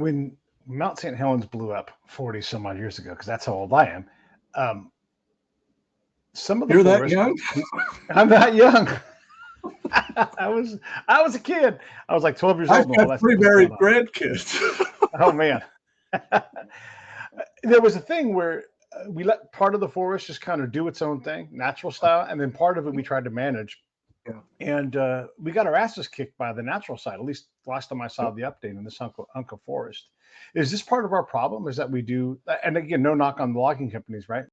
when Mount St. Helens blew up 40 some odd years ago, because that's how old I am, um, some of the You're that forest, young? I'm not young. I was I was a kid. I was like 12 years old I've when all got that three stuff was going married on. grandkids. Oh man. There was a thing where we let part of the forest just kind of do its own thing, natural style, and then part of it we tried to manage. Yeah. And we got our asses kicked by the natural side. At least the last time I saw Yep. the update in this Uncle Forest. Is this part of our problem? Is that we do? And again, no knock on the logging companies, right?